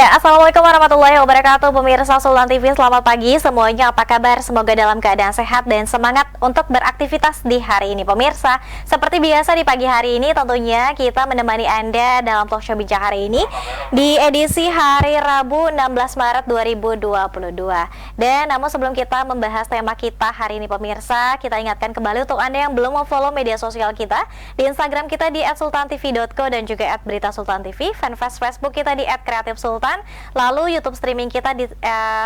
Ya, Assalamualaikum warahmatullahi wabarakatuh. Pemirsa Sultan TV, selamat pagi semuanya. Apa kabar? Semoga dalam keadaan sehat dan semangat untuk beraktivitas di hari ini. Pemirsa, seperti biasa di pagi hari ini tentunya kita menemani Anda dalam talk show bijak hari ini di edisi hari Rabu 16 Maret 2022. Dan namun sebelum kita membahas tema kita hari ini pemirsa, kita ingatkan kembali untuk Anda yang belum follow media sosial kita di Instagram kita di @sultantv.co dan juga @beritasultantv, fanpage Facebook kita di @kreatifsultan, lalu YouTube streaming kita di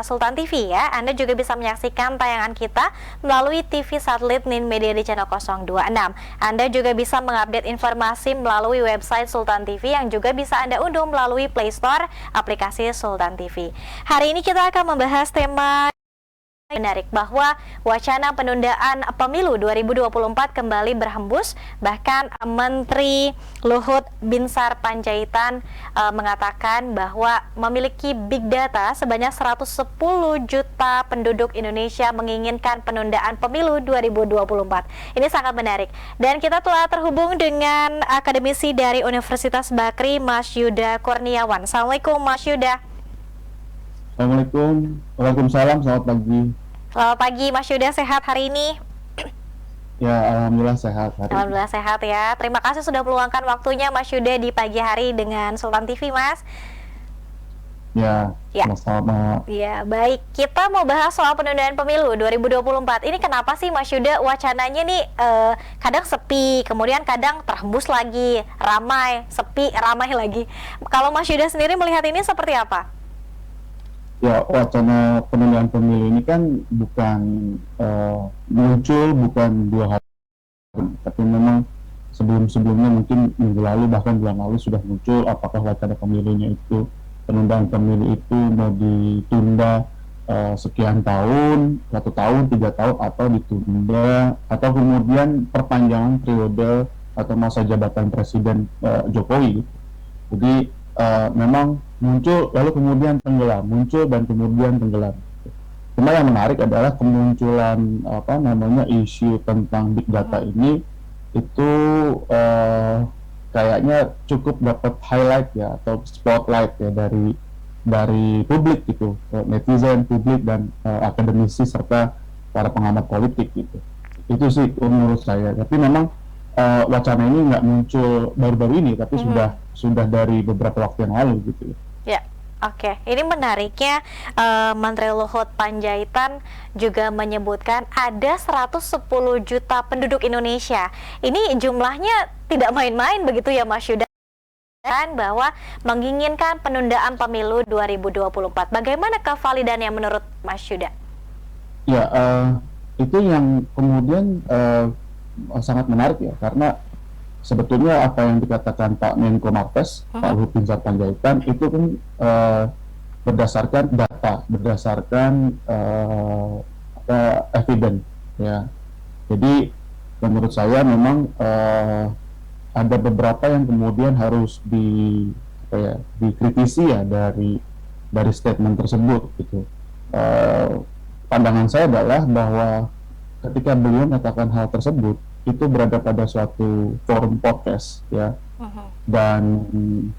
Sultan TV ya. Anda juga bisa menyaksikan tayangan kita melalui TV satelit Nin Media di channel 026. Anda juga bisa mengupdate informasi melalui website Sultan TV yang juga bisa Anda unduh melalui Play Store aplikasi Sultan TV. Hari ini kita akan membahas tema menarik bahwa wacana penundaan pemilu 2024 kembali berhembus. Bahkan Menteri Luhut Binsar Panjaitan mengatakan bahwa memiliki big data sebanyak 110 juta penduduk Indonesia menginginkan penundaan pemilu 2024. Ini sangat menarik. Dan kita telah terhubung dengan akademisi dari Universitas Bakri, Mas Yuda Kurniawan. Assalamualaikum Mas Yuda. Assalamualaikum, waalaikumsalam, selamat pagi. Selamat pagi Mas Yuda, sehat hari ini? Ya, alhamdulillah sehat hari ini. Alhamdulillah sehat ya. Terima kasih sudah meluangkan waktunya Mas Yuda di pagi hari dengan Sultan TV, Mas. Ya, Ya. sama-sama. Ya, baik. Kita mau bahas soal penundaan pemilu 2024. Ini kenapa sih Mas Yuda wacananya nih kadang sepi, kemudian kadang terhembus lagi, ramai, sepi, ramai lagi. Kalau Mas Yuda sendiri melihat ini seperti apa? Ya, wacana penundaan pemilu ini kan bukan muncul bukan 2 hari, tapi memang sebelum-sebelumnya mungkin minggu lalu bahkan bulan lalu sudah muncul apakah wacana pemilunya itu penundaan pemilu itu mau ditunda sekian tahun, 1 tahun, 3 tahun, atau ditunda, atau kemudian perpanjangan periode atau masa jabatan Presiden Jokowi. Jadi memang muncul lalu kemudian tenggelam, muncul dan kemudian tenggelam. Cuma yang menarik adalah kemunculan isu tentang big data ini itu kayaknya cukup dapat highlight ya atau spotlight ya dari publik gitu, netizen, publik dan akademisi serta para pengamat politik gitu. Itu sih menurut saya. Tapi memang wacana ini nggak muncul baru-baru ini, tapi sudah dari beberapa waktu yang lalu gitu. Ya, oke. Ini menariknya Menteri Luhut Panjaitan juga menyebutkan ada 110 juta penduduk Indonesia. Ini jumlahnya tidak main-main begitu ya Mas Yuda, bahwa menginginkan penundaan pemilu 2024. Bagaimana kevalidannya menurut Mas Yuda? Ya, itu yang kemudian sangat menarik ya, karena sebetulnya apa yang dikatakan Pak Menko Marves, Pak Luhut Binsar Panjaitan itu kan berdasarkan data, berdasarkan evidence ya. Jadi menurut saya memang ada beberapa yang kemudian harus dikritisi ya dari statement tersebut gitu. Pandangan saya adalah bahwa ketika beliau mengatakan hal tersebut itu berada pada suatu forum podcast ya, dan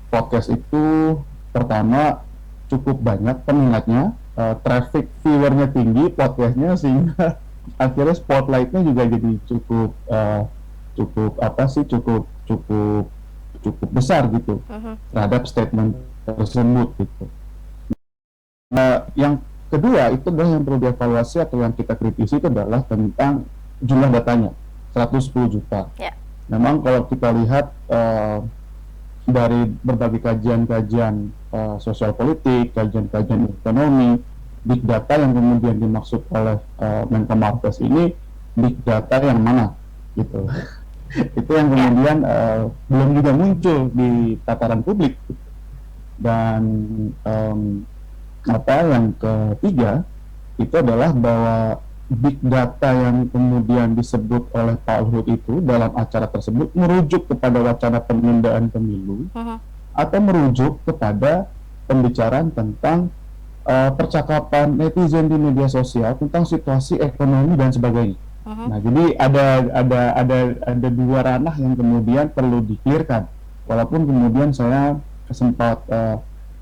podcast itu pertama cukup banyak peminatnya, traffic viewernya tinggi podcastnya, sehingga akhirnya spotlightnya juga jadi cukup besar gitu terhadap statement tersebut gitu. Nah, yang kedua itu adalah yang perlu dievaluasi atau yang kita kritisi itu adalah tentang jumlah datanya 110 juta. Ya. Memang kalau kita lihat dari berbagai kajian-kajian sosial politik, kajian-kajian ekonomi, big data yang kemudian dimaksud oleh Menko Marves ini big data yang mana gitu. Itu yang kemudian belum juga muncul di tataran publik. Dan yang ketiga itu adalah bahwa big data yang kemudian disebut oleh Pak Luhut itu dalam acara tersebut merujuk kepada wacana penundaan pemilu atau merujuk kepada pembicaraan tentang percakapan netizen di media sosial tentang situasi ekonomi dan sebagainya. Nah, jadi ada 2 ranah yang kemudian perlu di-clearkan. Walaupun kemudian saya sempat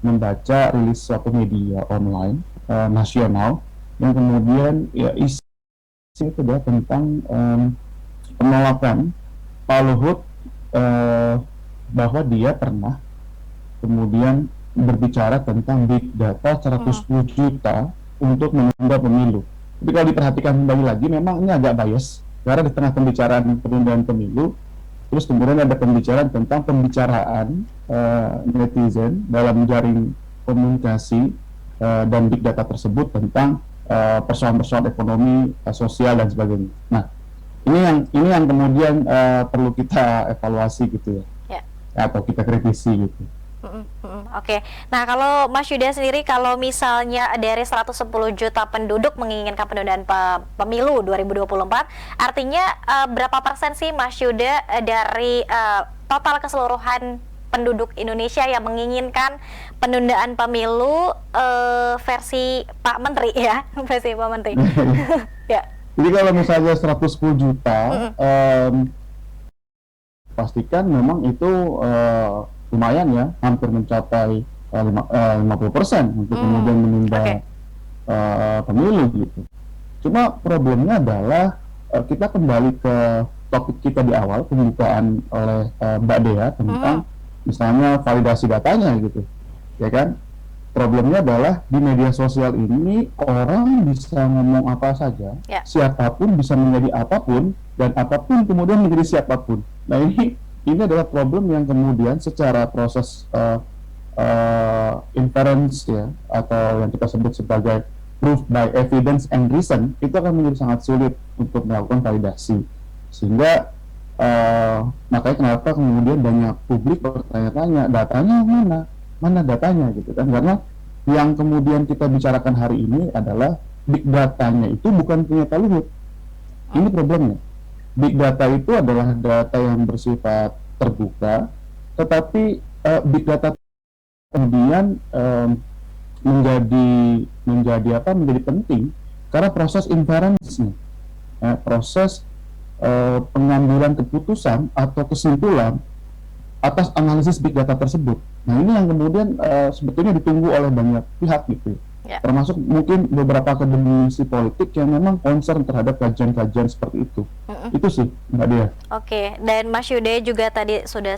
membaca rilis suatu media online nasional yang kemudian ya isi itu adalah tentang penolakan Pak Luhut bahwa dia pernah kemudian berbicara tentang big data 110 juta untuk menunda pemilu. Tapi kalau diperhatikan kembali lagi, memang ini agak bias karena di tengah pembicaraan penundaan pemilu, terus kemudian ada pembicaraan tentang pembicaraan netizen dalam jaring komunikasi dan big data tersebut tentang persoalan-persoalan ekonomi, sosial dan sebagainya. Nah, ini yang kemudian perlu kita evaluasi gitu ya, atau kita kritisi gitu. Oke. Nah, kalau Mas Yuda sendiri, kalau misalnya dari 110 juta penduduk menginginkan penundaan pemilu 2024, artinya berapa persen sih Mas Yuda dari total keseluruhan penduduk Indonesia yang menginginkan penundaan pemilu versi Pak Menteri ya, versi Pak Menteri. Ya. Jadi kalau misalnya 110 juta, pastikan memang itu lumayan ya, hampir mencapai 50% untuk kemudian menunda pemilu gitu. Cuma problemnya adalah kita kembali ke topik kita di awal, pembukaan oleh Mbak Dea tentang misalnya validasi datanya gitu, ya kan? Problemnya adalah di media sosial ini orang bisa ngomong apa saja, siapapun bisa menjadi apapun, dan apapun kemudian menjadi siapapun. Nah ini adalah problem yang kemudian secara proses inference ya, atau yang kita sebut sebagai proof by evidence and reason, itu akan menjadi sangat sulit untuk melakukan validasi. Sehingga makanya kenapa kemudian banyak publik bertanya-tanya, datanya mana datanya gitu kan, karena yang kemudian kita bicarakan hari ini adalah big datanya itu bukan punya Pak Luhut. Ini problemnya. Big data itu adalah data yang bersifat terbuka, tetapi big data kemudian menjadi penting karena proses inference-nya, proses pengambilan keputusan atau kesimpulan atas analisis big data tersebut. Nah ini yang kemudian sebetulnya ditunggu oleh banyak pihak gitu, termasuk mungkin beberapa akademisi politik yang memang concern terhadap kajian-kajian seperti itu. Itu sih Mbak Dea. Oke, dan Mas Yuda juga tadi sudah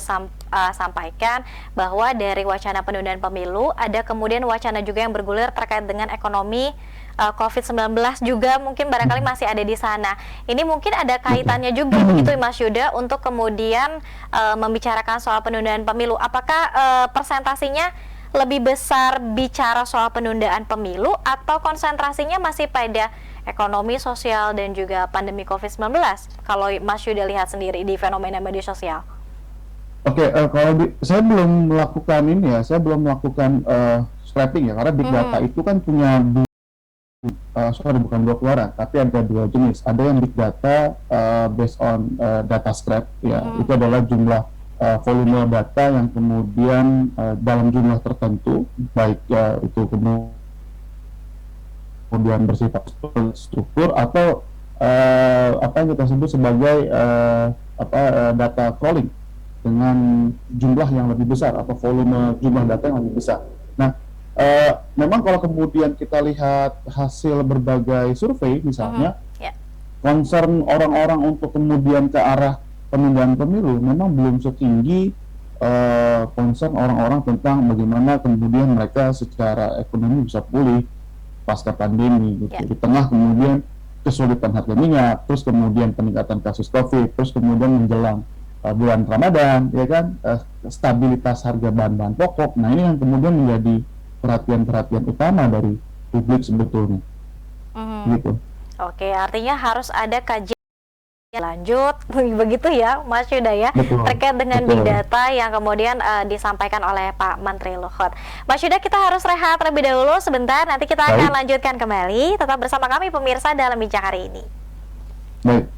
sampaikan bahwa dari wacana penundaan pemilu ada kemudian wacana juga yang bergulir terkait dengan ekonomi COVID-19 juga mungkin barangkali masih ada di sana. Ini mungkin ada kaitannya juga begitu Mas Yuda untuk kemudian membicarakan soal penundaan pemilu. Apakah persentasinya lebih besar bicara soal penundaan pemilu atau konsentrasinya masih pada ekonomi, sosial, dan juga pandemi COVID-19? Kalau Mas Yuda lihat sendiri di fenomena media sosial. Oke, saya belum melakukan ini ya, saya belum melakukan scraping ya, karena big data itu kan punya bukan dua keluaran, tapi ada dua jenis. Ada yang big data based on data scrap, ya, itu adalah jumlah volume data yang kemudian dalam jumlah tertentu, baik itu kemudian bersifat struktur atau apa yang kita sebut sebagai data crawling dengan jumlah yang lebih besar atau volume jumlah data yang lebih besar. Nah, memang kalau kemudian kita lihat hasil berbagai survei misalnya, concern orang-orang untuk kemudian ke arah penundaan pemilu memang belum setinggi concern orang-orang tentang bagaimana kemudian mereka secara ekonomi bisa pulih pasca pandemi gitu. Di tengah kemudian kesulitan harga minyak, terus kemudian peningkatan kasus COVID, terus kemudian menjelang bulan Ramadan, ya kan, stabilitas harga bahan-bahan pokok. Nah ini yang kemudian menjadi perhatian-perhatian utama dari publik sebetulnya. Gitu. Oke, artinya harus ada kajian lanjut begitu ya Mas Yuda ya, terkait dengan big data yang kemudian disampaikan oleh Pak Menteri Luhut. Mas Yuda, kita harus rehat terlebih dahulu sebentar, nanti kita akan lanjutkan kembali. Tetap bersama kami pemirsa dalam Bincang hari ini. Baik.